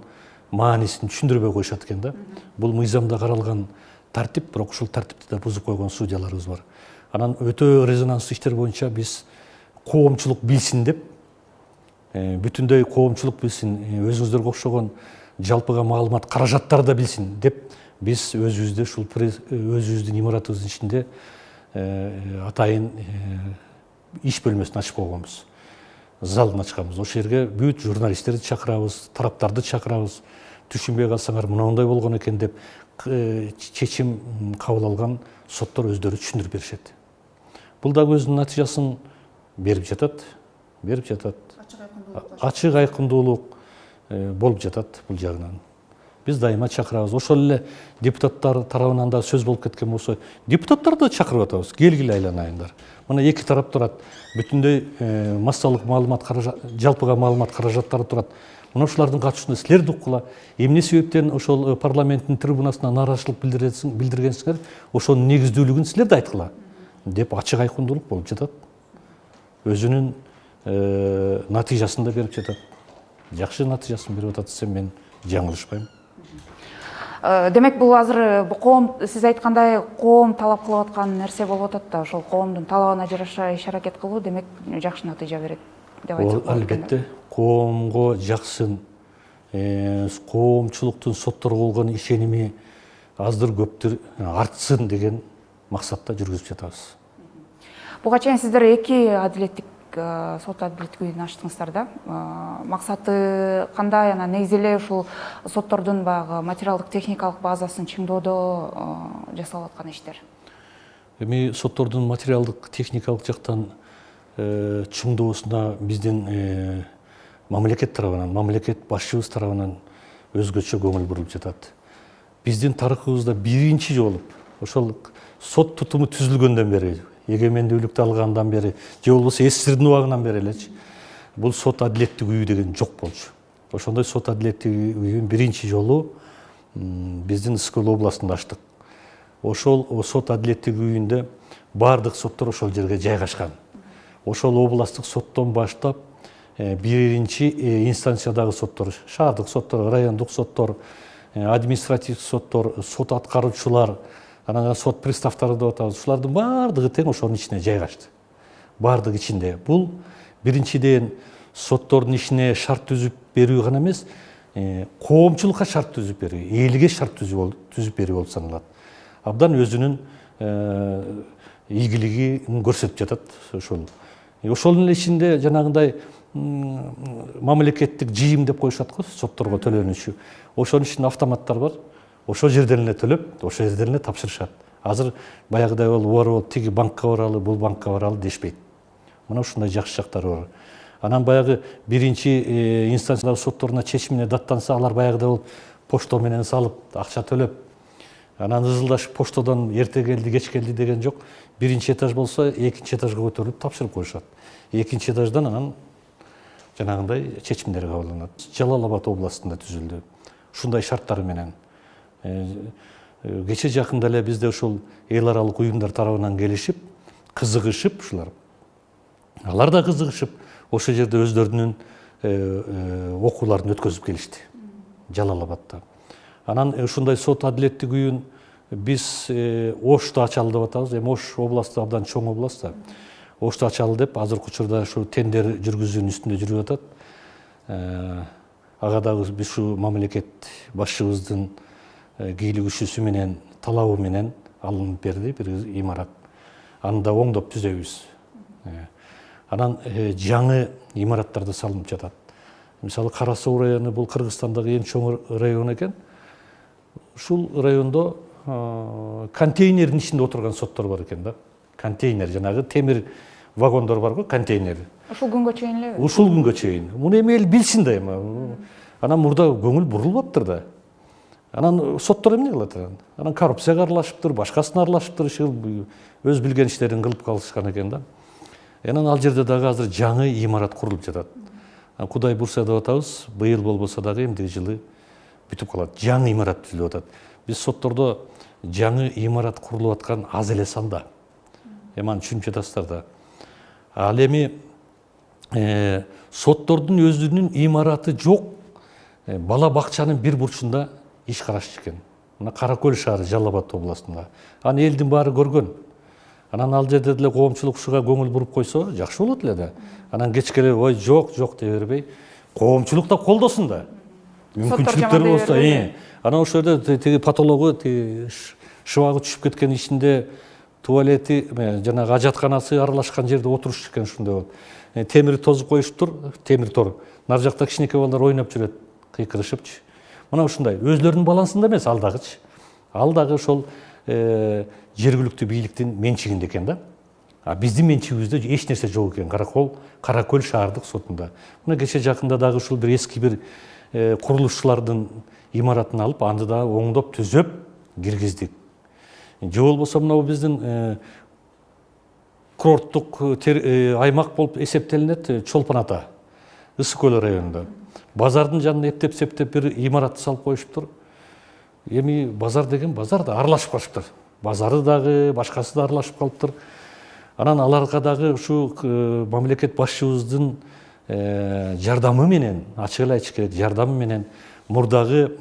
маанисин түшүндүрбөй коюшат экен да. Бул мыйзамда каралган тартип, бирок ушул тартипти да бузуп койгон судьяларыбыз бар. Анан өтө резонанстуу иштер боюнча биз коомчулук билсин деп, бүтүндөй коомчулук билсин, өзүңүздөргө окшогон жалпыга маалымат каражаттары да билсин деп, биз өзүбүздө ушул өзүбүздүн имаратыбыздын ичинде атайын иш бөлмөсүн ачып койгонбуз. Залын ачканбыз. Ошол жерге бүт журналисттерди чакырабыз, тараптарды чакырабыз. Түшүнбөй калсаңар мындай болгон экен деп чечим кабыл алган соттор өздөрү түшүндүрүп беришет. Бул дагы өзүнүн натыйжасын берип жатат. Ачык айкындуулук болуп жатат бул жагынан. Биз дайыма чакырабыз. Ошол эле депутаттар тарабынан да сөз болуп кеткен болсо, депутаттарды чакырып атабыз. Келгиле айланайындар. Мына эки тарап турат. Бүтүндөй массалык маалымат жалпыга маалымат каражаттары турат. Мына ушулардын катышуусунда силер уккула. Эмне себептен ошол парламенттин трибунасына нааразычылык билдиргенсиңер, ошонун негиздүүлүгүн силер да айткыла деп ачык айкындуулук болуп жатат. Өзүнүн натыйжасын да берип жатат. Жакшы натыйжасын берип атат десем мен жаңылышпайм. Демек бул азыр коом, сиз айткандай, коом талап кылып аткан нерсе болуп атат да, ошол коомдун талабына жараша иш аракет кылуу демек жакшы натыйжа берет деп айтсак болот. Албетте, коомго жаксын, коомчулуктун сотторго болгон ишеними аздыр көптүр артсын деген максатта жүргүзүп жатабыз. Буга чейин сиздер эки адилеттик сот адилеттик үйүн ачтыңыздар да. Максаты кандай, анан негизи эле ушул соттордун баягы материалдык техникалык базасын чыңдоодо жасалып аткан иштер. Эми соттордун материалдык техникалык жактан чыңдоосуна биздин мамлекет тарабынан, мамлекет башчыбыз тарабынан өзгөчө көңүл бурулуп жатат. Биздин тарыхыбызда биринчи жолу ошол сот тутуму түзүлгөндөн бери, эгемендүүлүктү алгандан бери, же болбосо СССРдин убагынан бери элечи, бул сот адилеттик үйү деген жок болчу. Ошондой сот адилеттик үйүн биринчи жолу биздин Ысык областында ачтык. Ошол сот адилеттик үйүндө баардык соттор ошол жерге жайгашкан. Ошол областтык соттон баштап биринчи инстанциядагы соттор, шаардык соттор, райондук соттор, административдик соттор, сот аткаруучулар, анан сот приставдары деп атабыз. Ушулардын баардыгы тең ошонун ичине жайгашты. Баардык ичинде. Бул биринчиден соттордун ишине шарт түзүп берүү гана эмес, коомчулукка шарт түзүп берүү, элге шарт түзүп берүү болуп саналат. Абдан өзүнүн ийгилигин көрсөтүп жатат ошол. Ошонун эле ичинде жанагындай мамлекеттик жыйым деп коюшат го, сотторго төлөнүчү. Ошонун ичинде автоматтар бар. Ошол жерден эле төлөп, ошол жерден эле тапшырышат. Азыр баягыдай бол тиги банкка баралы, бул банкка баралы дешпейт. Мына ушундай жакшы жактары бар. Анан баягы биринчи инстанциялар сотторуна чечимине даттанса, алар баягыдай бол почта менен салып, акча төлөп, анан ызылдашып поштадан эрте келди, кеч келди деген жок. Биринчи этаж болсо, экинчи этажга көтөрүлүп тапшырып коюшат. Экинчи этаждан анан жанагындай чечимдер кабылданат. Жалал Абад областында түзүлдү. Ушундай шарттары менен. Кече жакында эле бизде ушул эл аралык уюмдар тарабынан келишип, кызыгышып ушулар. Алар да кызыгышып, ошол жерде өздөрүнүн окууларын өткөзүп келишти. Жалал Абадта. Анан ушундай сот адилеттик үйүн биз Ошто ачалы деп атабыз. Эми Ош областы абдан чоң област да. Ошто ачалы деп азыркы учурда ушу тендер жүргүзүүнүн үстүндө жүрүп атат. Ага дагы биз ушу мамлекет башчыбыздын кийлигишүүсү менен, талабы менен алынып берди бир имарат. Аны да оңдоп түзөбүз. Анан жаңы имараттарды салынып жатат. Мисалы Кара Суу району бул Кыргызстандагы эң чоң район экен. Ушул райондо контейнердин ичинде отурган соттор бар экен да. Контейнер, жанагы темир вагондор барго, контейнер. Ушул күнгө чейин эле? Ушул күнгө чейин. Муну эми эл билсин да эми. Анан мурда көңүл бурулбаптыр да. Анан соттор эмне кылат? Анан коррупцияга аралашыптыр, башкасына аралашыптыр, өз билген иштерин кылып калышкан экен да. Анан ал жерде дагы азыр жаңы имарат курулуп жатат. Кудай бурса деп атабыз, быйыл болбосо дагы эмдиги жылы бүтүп калат. Жаңы имарат түзүлүп атат. Биз соттордо жаңы имарат курулуп аткан аз эле санда. Эми аны түшүнүп жатасыздар да. Ал эми соттордун өзүнүн имараты жок, бала бакчанын бир бурчунда иш карашчы экен. Мына Каракөл шаары, Жалал Абад областында. Аны элдин баары көргөн. Анан ал жерде деле коомчулук ушуга көңүл буруп койсо, жакшы болот эле да. Анан кечке эле ой жок дей бербей, коомчулук да колдосун да. Мүмкүнчүлүктөр болсо, анан ошол жерде тиги патологу, тиги шыбагы түшүп кеткен ичинде туалети, жанагы ажатканасы аралашкан жерде отуруш экен ушундай болот. Темир тозуп коюшуптур, темир тор. Нар жакта кичинекей балдар ойноп жүрөт, кыйкырышыпчы. Мына ушундай өзлөрүнүн балансында эмес, ал дагычы. Ал дагы ошол жергиликтүү бийликтин менчигинде экен да. Биздин менчигибизде эч нерсе жок экен. Каракөл шаардык сотунда. Мына кече жакында дагы ушул бир эски бир курулушчулардын имаратын алып, аны да оңдоп түзөп киргиздик. Же болбосо мына биздин курорттук аймак болуп эсептелинет Чолпон Ата, Ысык Көл районунда. Базардын жанына эптеп-септеп бир имаратты салып коюшуптур. Эми базар деген базар да аралашып калышыптыр. Базары дагы, башкасы да аралашып калыптыр. Анан аларга дагы ушу мамлекет башчыбыздын жардамы менен, ачык эле айтыш керек, жардамы менен мурдагы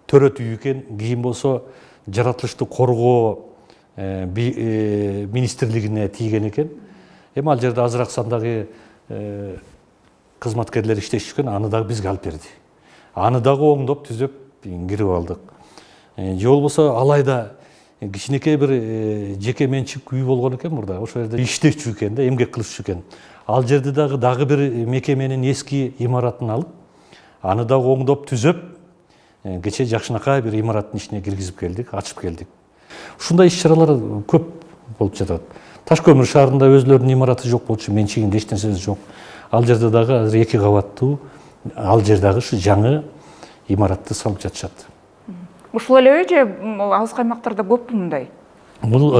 төрөт үй экен, кийин болсо жаратылышты коргоо министрлигине тийген экен. Эми ал жерде азыраак сандагы кызматкерлер иштешкен, аны дагы бизге алып берди. Аны дагы оңдоп түзөп кирип алдык. Же болбосо алайда кичинекей бир жеке менчик үй болгон экен мурда. Ошол жерде иштечү экен да, эмгек кылышчу экен. Ал жерде дагы бир мекеменин эски имаратын алып, аны дагы оңдоп түзөп, кече жакшынакай бир имараттын ичине киргизип келдик, ачып келдик. Ушундай иш-чаралар көп болуп жатат. Таш көмүр шаарында өзлөрүнүн имараты жок болчу, менчигинде эч нерсеси жок. Ал жерде дагы азыр 2 кабаттуу, ал жерде дагы ушу жаңы имаратты салып жатышат. Ушул элеби же алыс аймактарда көппү мындай? Бул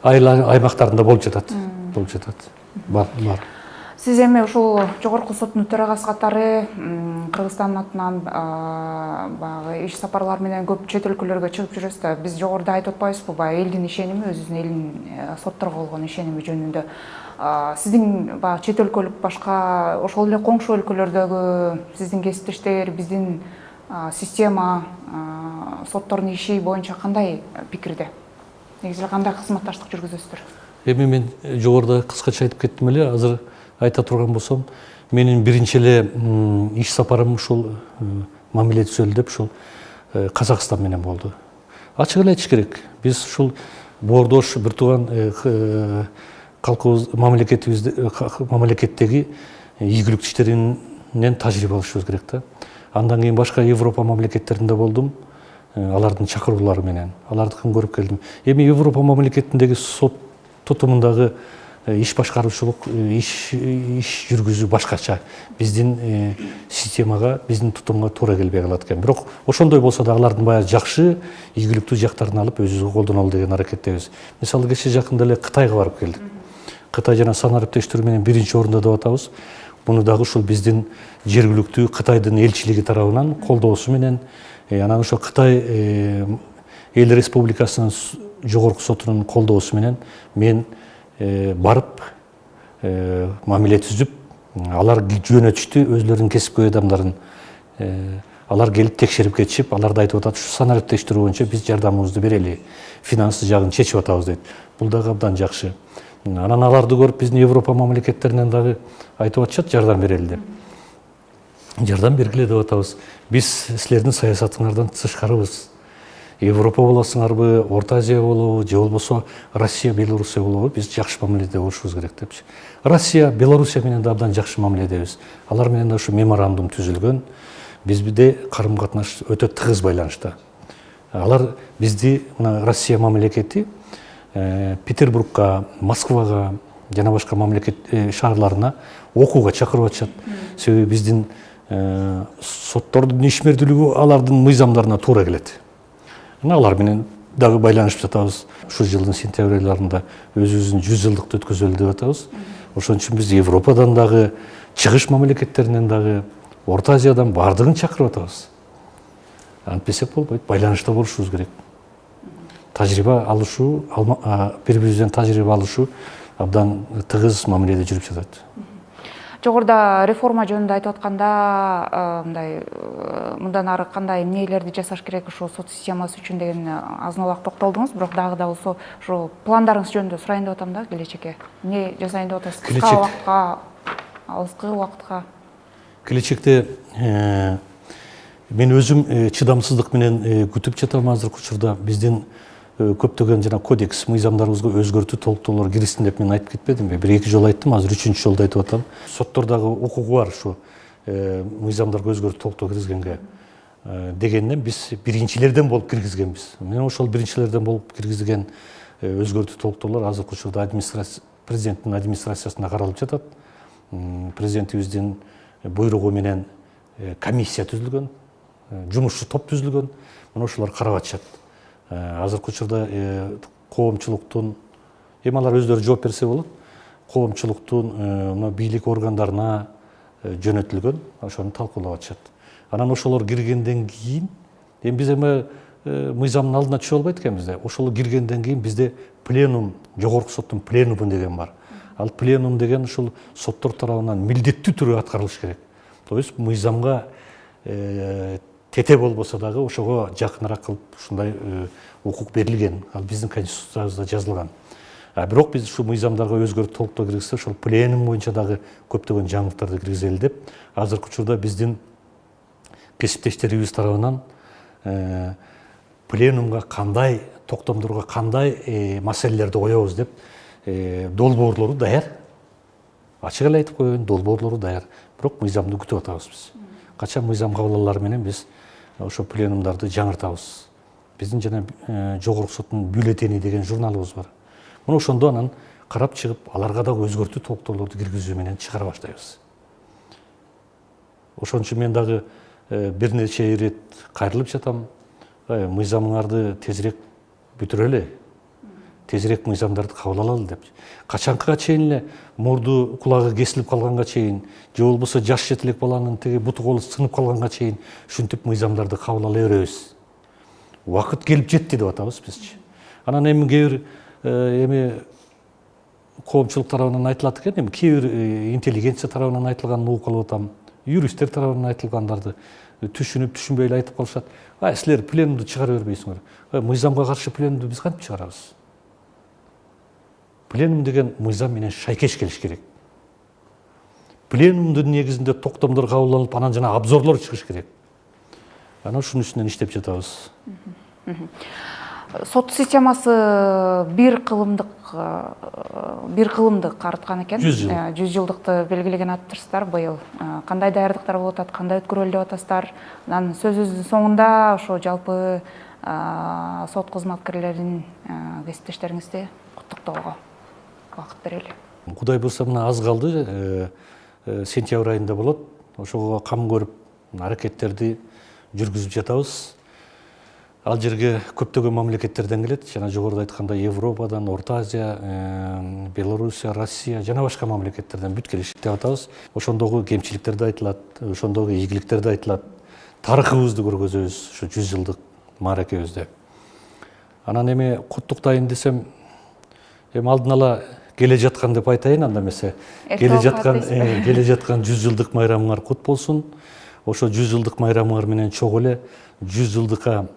аймактарында болуп жатат. Бар. Сиз эми ушул жогорку соттун төрагасы катары Кыргызстан атынан баягы иш сапарлар менен көп чет өлкөлөргө чыгып жүрөсүз да. Биз жогоруда айтып атпайбызбы, баягы элдин ишеними, өзүнүн элинин сотторго болгон ишеними жөнүндө. Сиздин баягы чет өлкөлүк башка ошол эле коңшу өлкөлөрдөгү сиздин кесиптештер, биздин система, соттордун иши боюнча кандай пикирде? Негизи кандай кызматташтык жүргүзөсүздөр? Эми мен жогоруда кыскача айтып кеттим эле, азыр айта турган болсом, менин биринчи эле иш сапарым ушул мамиле түзөлдү деп ушул Казакстан менен болду. Ачык эле айтыш керек, биз ушул боордош бир тууган калкыбыз мамлекеттеги ийгиликтүү иштеринен тажрыйба алышыбыз керек да. Андан кийин башка Европа мамлекеттеринде болдум. алардын чакыруулары менен алардыкын көрүп келдим. Эми Европа мамлекетиндеги сот тутумундагы иш башкаруучулук, иш жүргүзүү башкача. Биздин системага, биздин тутумга туура келбей калат экен. Бирок ошондой болсо да алардын баягы жакшы, ийгиликтүү жактарын алып өзүбүзгө колдонолу деген аракеттебиз. Мисалы кечээ жакында эле Кытайга барып келдик. Кытай жана сан ариптештирүү менен биринчи орунда деп атабыз. Буну дагы ушул биздин жергиликтүү Кытайдын элчилиги тарабынан колдоосу менен, анан ошо Кытай эл республикасынын жогорку сотунун колдоосу менен мен барып мамиле түзүп, алар жөнөтүштү өзлөрүнүн кесипкөй адамдарын. Алар келип текшерип кетишип, алар да айтып атат, ушу сан ариптештирүү боюнча биз жардамыбызды берели, финансы жагын чечип атабыз дейт. Бул дагы абдан жакшы. Анан аларды көрүп биздин Европа мамлекеттеринен дагы айтып атышат жардам берели деп. Жардам бергиле деп атабыз. Биз силердин саясатыңардан тышкарыбыз. Европа болосуңарбы, Орто Азия болобу, же болбосо Россия, Белоруссия болобу, биз жакшы мамиледе болушубуз керек депчи. Россия, Белоруссия менен да абдан жакшы мамиледебиз. Алар менен да ушу меморандум түзүлгөн. Бизде карым-катнаш өтө тыгыз байланышта. Алар бизди, мына Россия мамлекети Петербургка, Москвага жана башка мамлекет шаарларына окууга чакырып атышат. Себеби биздин соттордун ишмердүүлүгү алардын мыйзамдарына туура келет. Алар менен дагы байланышып жатабыз. Ушул жылдын сентябрь айларында өзүбүздүн 100 жылдыкты өткөзөлү деп атабыз. Ошон үчүн биз Европадан дагы, чыгыш мамлекеттеринен дагы, Орто Азиядан бардыгын чакырып атабыз. Антпесек болбойт, байланышта болушубуз керек. Тажрыйба алышуу, бири-бирибизден тажрыйба алышуу абдан тыгыз мамиледе жүрүп жатат. Жогоруда реформа жөнүндө айтып атканда, мындан ары кандай эмнелерди жасаш керек ошо сот системасы үчүн деген азын-аулак токтолдуңуз, бирок дагы да болсо ошо пландарыңыз жөнүндө сурайын деп атам да, келечекке. Эмне жасайын деп атасыз? Кыска убакытка, алыскы убакытка? Келечекте мен өзүм чыдамсыздык менен күтүп жатам азыркы учурда. Биздин көптөгөн жана кодекс мыйзамдарыбызга өзгөртүү толуктоолор кирсин деп мен айтып кетпедимби? Бир-эки жолу айттым, азыр үчүнчү жолду айтып атам. Соттордогу укугу бар ушу мыйзамдарга өзгөртүү толуктоо киргизгенге. Дегенден биз биринчилерден болуп киргизгенбиз. Мен ошол биринчилерден болуп киргизген өзгөртүү толуктоолор азыркы учурда президенттин администрациясында каралып жатат. Президентибиздин буйругу менен комиссия түзүлгөн, жумушчу топ түзүлгөн. Мына ошолор карап атышат. Азыркы учурда коомчулуктун, эми алар өздөрү жооп берсе болот, коомчулуктун бийлик органдарына жөнөтүлгөн, ошону талкуулап атышат. Анан ошолор киргенден кийин, эми биз мыйзамдын алдына түшө албайт экенбиз да. Ошол киргенден кийин бизде пленум, жогорку соттун пленуму деген бар. Ал пленум деген ушул соттор тарабынан милдеттүү түрдө аткарылыш керек. То есть мыйзамга тете болбосо дагы ошого жакыныраак кылып ушундай укук берилген. Ал биздин конституциябызда жазылган. Бирок биз ушу мыйзамдарга өзгөртүү толуктоо киргизсе, ошол пленум боюнча дагы көптөгөн жаңылыктарды киргизели деп, азыркы учурда биздин кесиптештерибиз тарабынан пленумга кандай токтомдорго кандай маселелерди коебуз деп долбоорлору даяр. Ачык эле айтып коеюн, долбоорлору даяр. Бирок мыйзамды күтүп атабыз биз. Качан мыйзам кабыл алары менен биз ошо пленумдарды жаңыртабыз. Биздин жана жогорку соттун бюллетени деген журналыбыз бар. Муну ошондо анан карап чыгып, аларга дагы өзгөртүү толуктоолорду киргизүү менен чыгара баштайбыз. Ошон үчүн мен дагы бир нече ирет кайрылып жатам. Мыйзамыңарды тезирээк бүтүрөлү. Тезирээк мыйзамдарды кабыл алалы деп. Качанкыга чейин эле мурду кулагы кесилип калганга чейин, же болбосо жаш жетелек баланын теги буту колу сынып калганга чейин ушинтип мыйзамдарды кабыл ала беребиз. Убакыт келип жетти деп атабыз бизчи. Анан эми кээ бир коомчулук тарабынан айтылат экен, эми кээ бир интеллигенция тарабынан айтылганын угуп калып атам. Юристтер тарабынан айтылгандарды түшүнүп, түшүнбөй эле айтып калышат. Силер пленумду чыгара бербейсиңер. Мыйзамга каршы пленумду биз кантип чыгарабыз? Пленум деген мыйзам менен шайкеш келиш керек. Пленумдун негизинде токтомдор кабыл алынып, анан жана обзорлор чыгыш керек. Анан ушунун үстүнөн иштеп жатабыз. Сот системасы бир кылымдык арткан экен. 100 жылдыкты белгилеген атыптырсыздар быйыл. Кандай даярдыктар болуп атат, кандай өткөрөлү деп атасыздар? Анан сөзүбүздүн соңунда ошо жалпы сот кызматкерлерин кесиптештериңизди куттуктоого убакыт берели. Кудай буюрса мына аз калды, сентябрь айында болот. Ошого кам көрүп аракеттерди жүргүзүп жатабыз. Ал жерге көптөгөн мамлекеттерден келет. Жана жогоруда айткандай Европадан, Орто Азия, Белоруссия, Россия жана башка мамлекеттерден бүт келишип деп атабыз. Ошондогу кемчиликтерди айтылат, ошондогу ийгиликтерди айтылат. Тарыхыбызды көргөзөбүз ушу 100 жылдык мааракебизде. Анан эми куттуктайын десем, эми алдын ала келе жаткан деп айтайын, анда эмесе. Келе жаткан 100 жылдык майрамыңар кут болсун. Ошо 100 жылдык майрамыңар менен чогуу эле 100 жылдыкка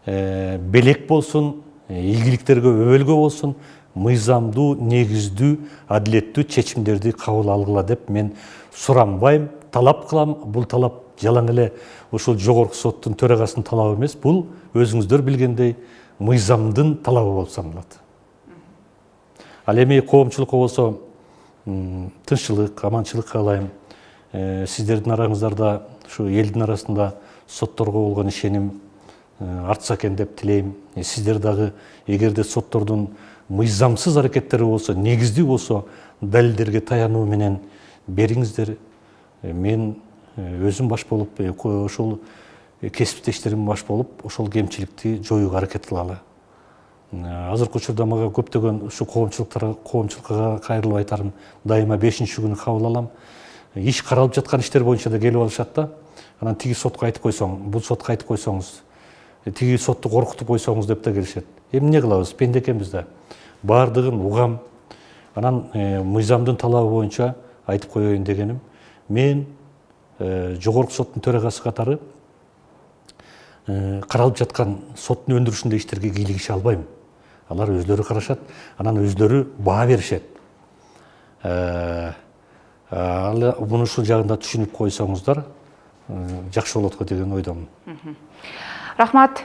белек болсун, ийгиликтерге өбөлгө болсун, мыйзамдуу, негиздүү, адилеттүү чечимдерди кабыл алгыла деп мен суранбайм, талап кылам. Бул талап жалаң эле ушул жогорку соттун төрагасынын талабы эмес, бул өзүңүздөр билгендей мыйзамдын талабы болуп саналат. Ал эми коомчулукка болсо тынччылык, аманчылык каалайм. Сиздердин араңыздарда ушу элдин арасында сотторго болгон ишеним артса экен деп тилейм. Сиздер дагы эгерде соттордун мыйзамсыз аракеттери болсо, негиздүү болсо, далилдерге таянуу менен бериңиздер. Мен өзүм баш болуп, ошол кесиптештерим баш болуп, ошол кемчиликти жоюуга аракет кылалы. Азыркы учурда мага көптөгөн ушу коомчулукка кайрылып айтарым, дайыма 5-күнү кабыл алам. Иш каралып жаткан иштер боюнча да келип алышат да. Анан тиги сотко айтып койсоң, бул сотко айтып койсоңуз, тиги сотту коркутуп койсоңуз деп да келишет. Эми эмне кылабыз? Пенде экенбиз да. Бардыгын угам. Анан мыйзамдын талабы боюнча айтып коеюн дегеним. Мен жогорку соттун төрагасы катары каралып жаткан соттун өндүрүшүндө иштерге кийлигише албайм. Алар өзлөрү карашат, анан өзлөрү баа беришет. Муну ушул жагында түшүнүп койсоңуздар жакшы болот го деген ойдомун. Рахмат.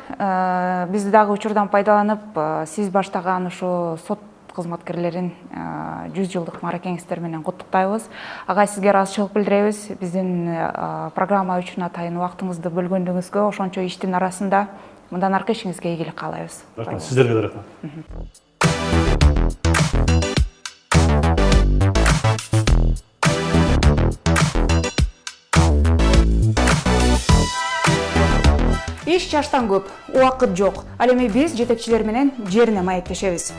Бизди дагы учурдан пайдаланып, сиз баштаган ушу сот кызматкерлерин 100 жылдык мааракеңиздер менен куттуктайбыз. Ага сизге ыраазычылык билдиребиз. Биздин программа үчүн атайын убактыңызды бөлгөндүгүңүзгө, ошончо иштин арасында мындан аркы ишиңизге ийгилик каалайбыз. Рахмат, сиздерге да рахмат. Иш жаштан көп, убакыт жок. Ал эми биз жетекчилер менен жерине маектешебиз.